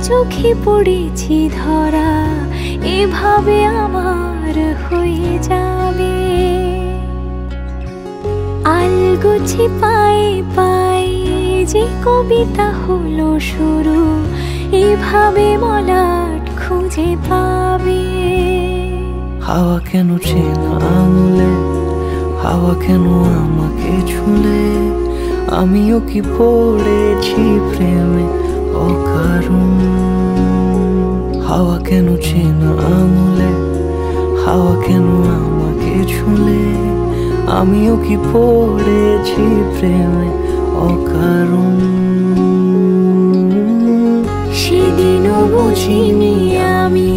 চোখে পড়েছি ধরা, এভাবে আমার হয়ে যাবে। আলগোছে পায়ে পায়ে যে কবিতা হলো শুরু, এভাবে মলাট খুঁজে পাবে। হাওয়া কেন চেনা আঙুলে, হাওয়া কেন আমাকে ছুলে, আমিও কি পড়েছি প্রেমে অকারণ। হাওয়া কেন চেনা আঙুলে, হাওয়া কেন আমাকে ছুলে, আমিও কি পড়েছি প্রেমে অকারণ। সেদিনও বুঝিনি আমি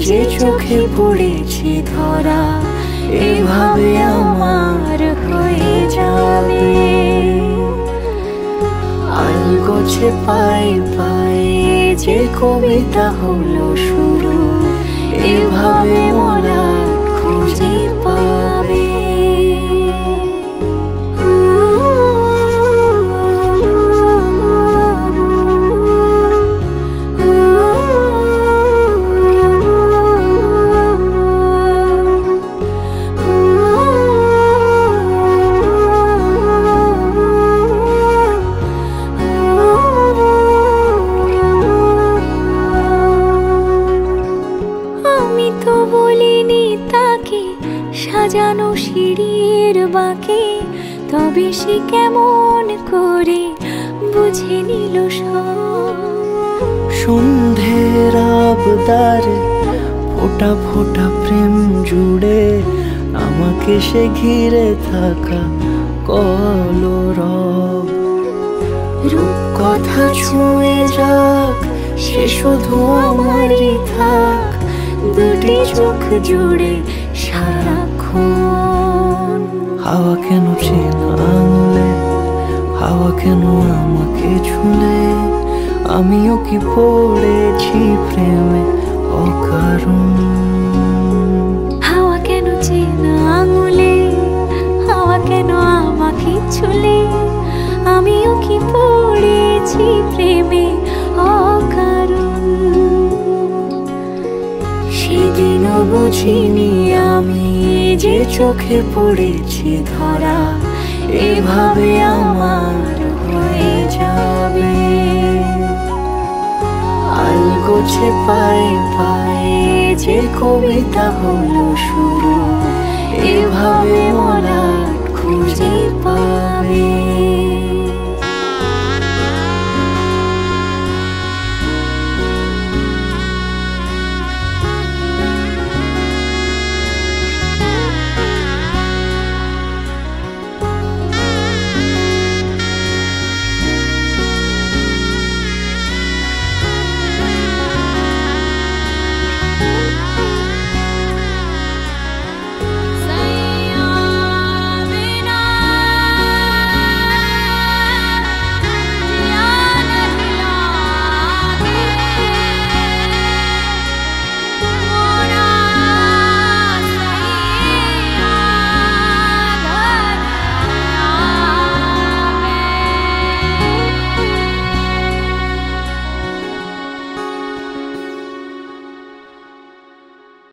যে চোখে পড়েছি ধরা, এভাবে আমার হয়ে যাবে। আলগোছে পায়ে পায়ে যে কবিতা হলো শুরু, এভাবে মলাট খুঁজে পাবে। সাজানো সিঁড়ির বাঁকে, তবে সে কেমন করে বুঝে নিল সব। সন্ধ্যের আবদারে ফোঁটা ফোঁটা প্রেম জুড়ে, আমাকে সে ঘিরে থাকা কলরব। রূপকথা ছুঁয়ে যাক, সে শুধু আমারই থাক, দুটি চোখ জুড়ে সারাক্ষণ। হাওয়া কেন চেনা আঙুলে, হাওয়া কেন আমাকে ছুলে, আমিও কি পড়েছি প্রেমে অকারণ। হাওয়া কেন চেনা আঙুলে, হাওয়া কেন আমাকে ছুলে, আমিও কি পড়েছি প্রেমে অকারণ। সেদিনও বুঝিনি আমি যে চোখে পড়েছি ধরা, এভাবে আমার হয়ে যাবে। আলগোছে পায়ে পায়ে যে কবিতা হলো শুরু, এভাবে মলাট খুঁজে পাবে।